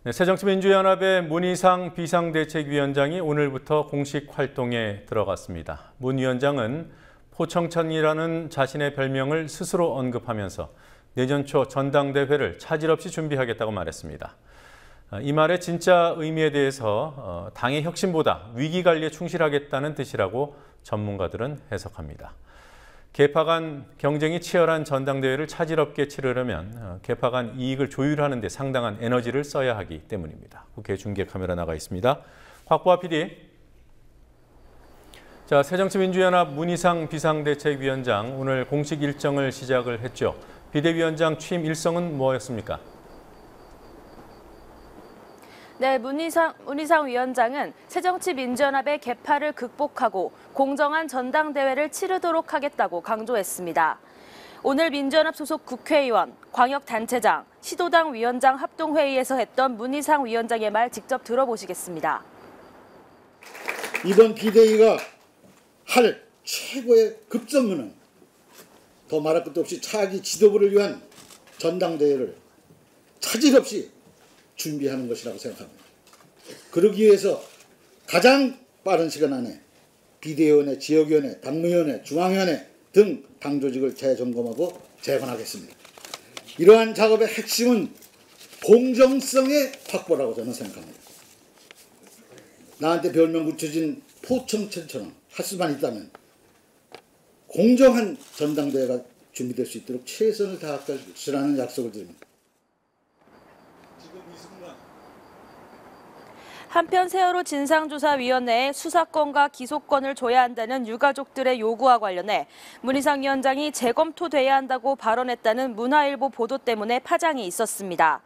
네, 새정치민주연합의 문희상 비상대책위원장이 오늘부터 공식 활동에 들어갔습니다. 문 위원장은 포청천이라는 자신의 별명을 스스로 언급하면서 내년 초 전당대회를 차질 없이 준비하겠다고 말했습니다. 이 말의 진짜 의미에 대해서 당의 혁신보다 위기관리에 충실하겠다는 뜻이라고 전문가들은 해석합니다. 계파 간 경쟁이 치열한 전당대회를 차질 없게 치르려면 계파 간 이익을 조율하는 데 상당한 에너지를 써야 하기 때문입니다. 국회 중계 카메라 나가 있습니다. 곽보아 PD. 자, 새정치민주연합 문희상 비상대책위원장 오늘 공식 일정을 시작을 했죠. 비대위원장 취임 일성은 뭐였습니까? 네, 문희상 위원장은 새정치민주연합의 계파를 극복하고 공정한 전당대회를 치르도록 하겠다고 강조했습니다. 오늘 민주연합 소속 국회의원, 광역단체장, 시도당 위원장 합동회의에서 했던 문희상 위원장의 말 직접 들어보시겠습니다. 이번 비대위가 할 최고의 급선무는 더 말할 것도 없이 차기 지도부를 위한 전당대회를 차질 없이 준비하는 것이라고 생각합니다. 그러기 위해서 가장 빠른 시간 안에 비대위원회, 지역위원회, 당무위원회, 중앙위원회 등 당조직을 재점검하고 재건하겠습니다. 이러한 작업의 핵심은 공정성의 확보라고 저는 생각합니다. 나한테 별명 붙여진 포청천처럼 할 수만 있다면 공정한 전당대회가 준비될 수 있도록 최선을 다할 것이라는 약속을 드립니다. 한편 세월호 진상조사위원회에 수사권과 기소권을 줘야 한다는 유가족들의 요구와 관련해 문희상 위원장이 재검토돼야 한다고 발언했다는 문화일보 보도 때문에 파장이 있었습니다.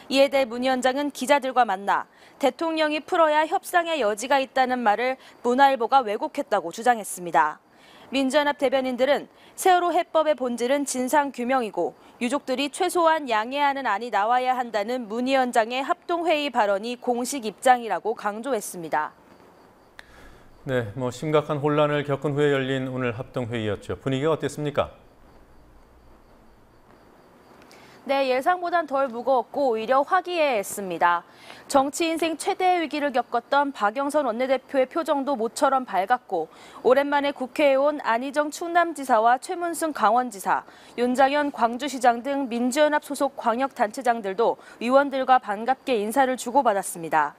이에 대해 문 위원장은 기자들과 만나 대통령이 풀어야 협상의 여지가 있다는 말을 문화일보가 왜곡했다고 주장했습니다. 민주연합 대변인들은 세월호 해법의 본질은 진상규명이고 유족들이 최소한 양해하는 안이 나와야 한다는 문 위원장의 합동회의 발언이 공식 입장이라고 강조했습니다. 네, 심각한 혼란을 겪은 후에 열린 오늘 합동회의였죠. 분위기가 어땠습니까? 네, 예상보단 덜 무거웠고 오히려 화기애애했습니다. 정치 인생 최대의 위기를 겪었던 박영선 원내대표의 표정도 모처럼 밝았고 오랜만에 국회에 온 안희정 충남지사와 최문순 강원지사, 윤장현 광주시장 등 민주연합 소속 광역단체장들도 의원들과 반갑게 인사를 주고받았습니다.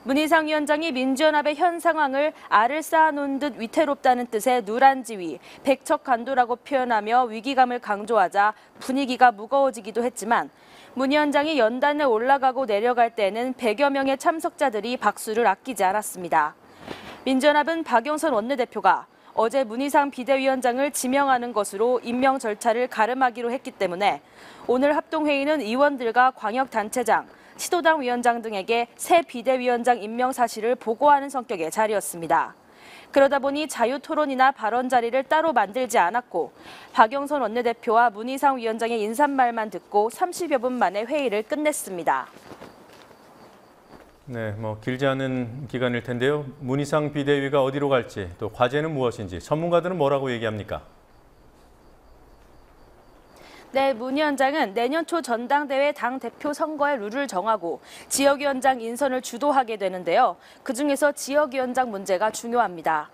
문희상 위원장이 민주연합의 현 상황을 알을 쌓아놓은 듯 위태롭다는 뜻의 누란지위, 백척간도라고 표현하며 위기감을 강조하자 분위기가 무거워지기도 했지만 문 위원장이 연단에 올라가고 내려갈 때는 100여 명의 참석자들이 박수를 아끼지 않았습니다. 민주연합은 박영선 원내대표가 어제 문희상 비대위원장을 지명하는 것으로 임명 절차를 가름하기로 했기 때문에 오늘 합동회의는 의원들과 광역단체장, 시도당 위원장 등에게 새 비대위원장 임명 사실을 보고하는 성격의 자리였습니다. 그러다 보니 자유토론이나 발언 자리를 따로 만들지 않았고 박영선 원내대표와 문희상 위원장의 인사말만 듣고 30여 분 만에 회의를 끝냈습니다. 네, 길지 않은 기간일 텐데요. 문희상 비대위가 어디로 갈지, 또 과제는 무엇인지 전문가들은 뭐라고 얘기합니까? 네, 문 위원장은 내년 초 전당대회 당대표 선거의 룰을 정하고 지역위원장 인선을 주도하게 되는데요. 그중에서 지역위원장 문제가 중요합니다.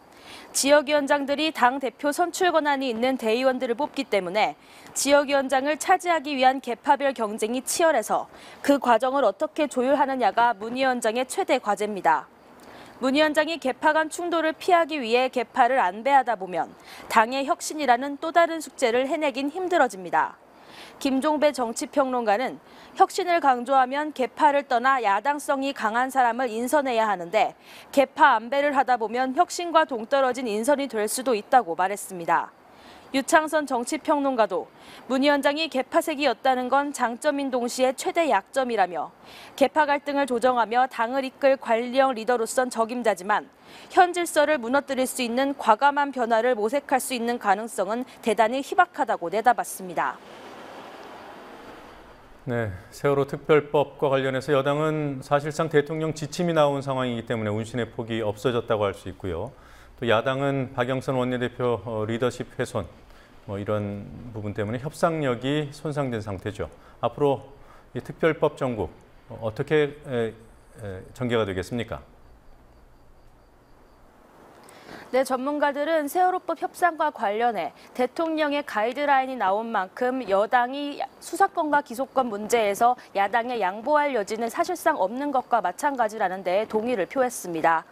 지역위원장들이 당대표 선출 권한이 있는 대의원들을 뽑기 때문에 지역위원장을 차지하기 위한 계파별 경쟁이 치열해서 그 과정을 어떻게 조율하느냐가 문 위원장의 최대 과제입니다. 문 위원장이 계파 간 충돌을 피하기 위해 계파를 안배하다 보면 당의 혁신이라는 또 다른 숙제를 해내긴 힘들어집니다. 김종배 정치평론가는 혁신을 강조하면 계파를 떠나 야당성이 강한 사람을 인선해야 하는데 계파 안배를 하다 보면 혁신과 동떨어진 인선이 될 수도 있다고 말했습니다. 유창선 정치평론가도 문 위원장이 계파색이었다는 건 장점인 동시에 최대 약점이라며 계파 갈등을 조정하며 당을 이끌 관리형 리더로선 적임자지만 현 질서를 무너뜨릴 수 있는 과감한 변화를 모색할 수 있는 가능성은 대단히 희박하다고 내다봤습니다. 네, 세월호 특별법과 관련해서 여당은 사실상 대통령 지침이 나온 상황이기 때문에 운신의 폭이 없어졌다고 할 수 있고요. 또 야당은 박영선 원내대표 리더십 훼손, 이런 부분 때문에 협상력이 손상된 상태죠. 앞으로 이 특별법 정국, 어떻게 전개가 되겠습니까? 네, 전문가들은 세월호법 협상과 관련해 대통령의 가이드라인이 나온 만큼 여당이 수사권과 기소권 문제에서 야당에 양보할 여지는 사실상 없는 것과 마찬가지라는 데 동의를 표했습니다.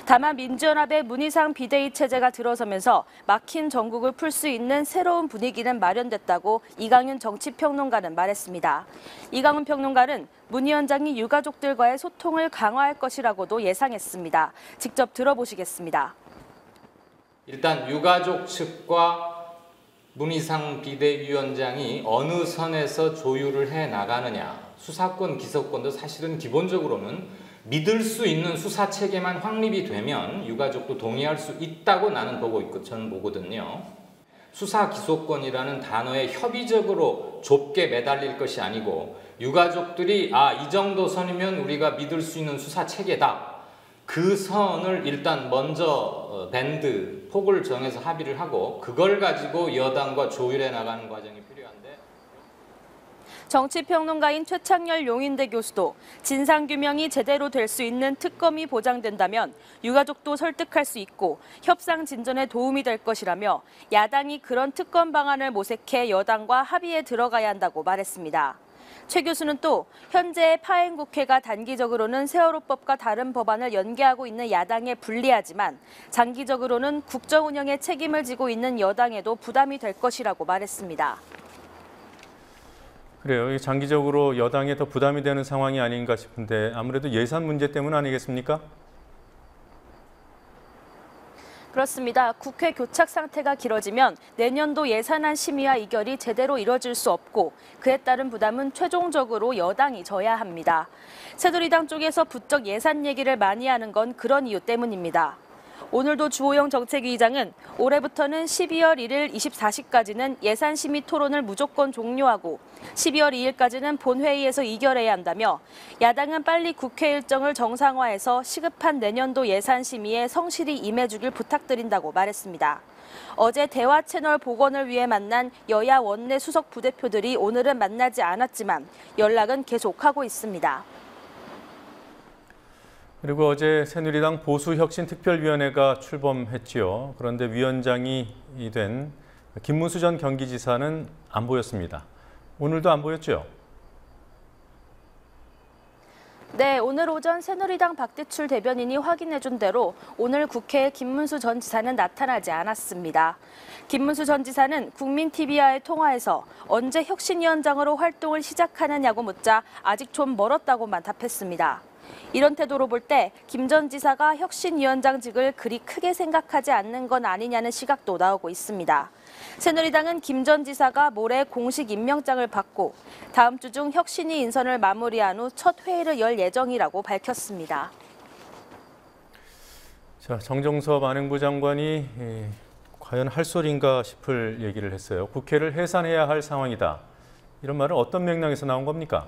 다만 민주연합의 문희상 비대위 체제가 들어서면서 막힌 정국을 풀 수 있는 새로운 분위기는 마련됐다고 이강윤 정치평론가는 말했습니다. 이강윤 평론가는 문 위원장이 유가족들과의 소통을 강화할 것이라고도 예상했습니다. 직접 들어보시겠습니다. 일단 유가족 측과 문희상 비대위원장이 어느 선에서 조율을 해 나가느냐, 수사권, 기소권도 사실은 기본적으로는 믿을 수 있는 수사 체계만 확립이 되면 유가족도 동의할 수 있다고 나는 저는 보거든요. 수사 기소권이라는 단어에 협의적으로 좁게 매달릴 것이 아니고 유가족들이 이 정도 선이면 우리가 믿을 수 있는 수사 체계다. 그 선을 일단 먼저 밴드, 폭을 정해서 합의를 하고 그걸 가지고 여당과 조율해 나가는 과정이 필요한데. 정치평론가인 최창렬 용인대 교수도 진상규명이 제대로 될 수 있는 특검이 보장된다면 유가족도 설득할 수 있고 협상 진전에 도움이 될 것이라며 야당이 그런 특검 방안을 모색해 여당과 합의에 들어가야 한다고 말했습니다. 최 교수는 또 현재의 파행국회가 단기적으로는 세월호법과 다른 법안을 연계하고 있는 야당에 불리하지만 장기적으로는 국정 운영에 책임을 지고 있는 여당에도 부담이 될 것이라고 말했습니다. 그래요. 장기적으로 여당에 더 부담이 되는 상황이 아닌가 싶은데 아무래도 예산 문제 때문 아니겠습니까? 그렇습니다. 국회 교착 상태가 길어지면 내년도 예산안 심의와 의결이 제대로 이뤄질 수 없고 그에 따른 부담은 최종적으로 여당이 져야 합니다. 새누리당 쪽에서 부쩍 예산 얘기를 많이 하는 건 그런 이유 때문입니다. 오늘도 주호영 정책위의장은 올해부터는 12월 1일 24시까지는 예산심의 토론을 무조건 종료하고 12월 2일까지는 본회의에서 의결해야 한다며 야당은 빨리 국회 일정을 정상화해서 시급한 내년도 예산심의에 성실히 임해주길 부탁드린다고 말했습니다. 어제 대화 채널 복원을 위해 만난 여야 원내 수석 부대표들이 오늘은 만나지 않았지만 연락은 계속하고 있습니다. 그리고 어제 새누리당 보수혁신특별위원회가 출범했지요. 그런데 위원장이 된 김문수 전 경기지사는 안 보였습니다. 오늘도 안 보였죠? 네, 오늘 오전 새누리당 박대출 대변인이 확인해준 대로 오늘 국회에 김문수 전 지사는 나타나지 않았습니다. 김문수 전 지사는 국민TV와의 통화에서 언제 혁신위원장으로 활동을 시작하느냐고 묻자 아직 좀 멀었다고만 답했습니다. 이런 태도로 볼 때 김 전 지사가 혁신위원장직을 그리 크게 생각하지 않는 건 아니냐는 시각도 나오고 있습니다. 새누리당은 김 전 지사가 모레 공식 임명장을 받고 다음 주 중 혁신위 인선을 마무리한 후 첫 회의를 열 예정이라고 밝혔습니다. 자, 정종섭 안행부 장관이 과연 할 소린가 싶을 얘기를 했어요. 국회를 해산해야 할 상황이다. 이런 말은 어떤 맥락에서 나온 겁니까?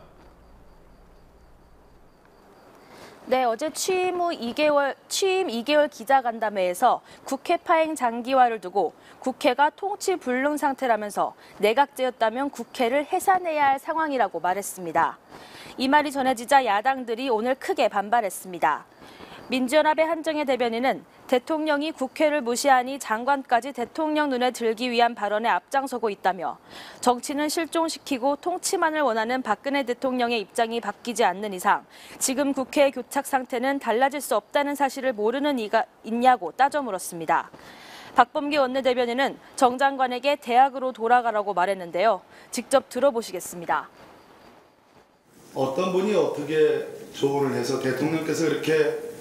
네, 어제 취임 2개월 기자간담회에서 국회 파행 장기화를 두고 국회가 통치 불능 상태라면서 내각제였다면 국회를 해산해야 할 상황이라고 말했습니다. 이 말이 전해지자 야당들이 오늘 크게 반발했습니다. 민주연합의 한정혜 대변인은 대통령이 국회를 무시하니 장관까지 대통령 눈에 들기 위한 발언에 앞장서고 있다며 정치는 실종시키고 통치만을 원하는 박근혜 대통령의 입장이 바뀌지 않는 이상 지금 국회의 교착 상태는 달라질 수 없다는 사실을 모르는 이가 있냐고 따져 물었습니다. 박범계 원내대변인은 정 장관에게 대학으로 돌아가라고 말했는데요. 직접 들어보시겠습니다. 어떤 분이 어떻게 조언을 해서 대통령께서 이렇게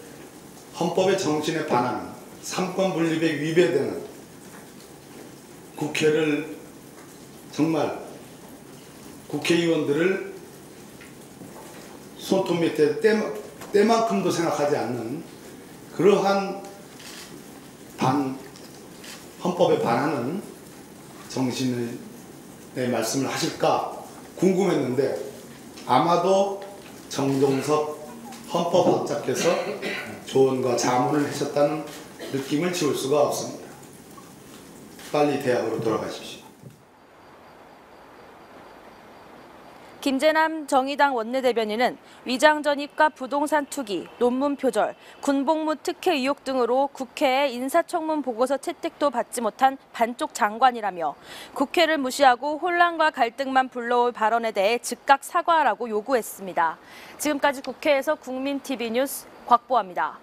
헌법의 정신에 반하는 삼권 분립에 위배되는 국회를 정말 국회의원들을 손톱 밑에 때만큼도 생각하지 않는 그러한 헌법에 반하는 정신의 말씀을 하실까 궁금했는데 아마도 정종섭 헌법학자께서 조언과 자문을 하셨다는 느낌을 지울 수가 없습니다. 빨리 대학으로 돌아가십시오. 김재남 정의당 원내대변인은 위장 전입과 부동산 투기, 논문 표절, 군복무 특혜 의혹 등으로 국회에 인사청문 보고서 채택도 받지 못한 반쪽 장관이라며 국회를 무시하고 혼란과 갈등만 불러올 발언에 대해 즉각 사과하라고 요구했습니다. 지금까지 국회에서 국민TV 뉴스 곽보아입니다.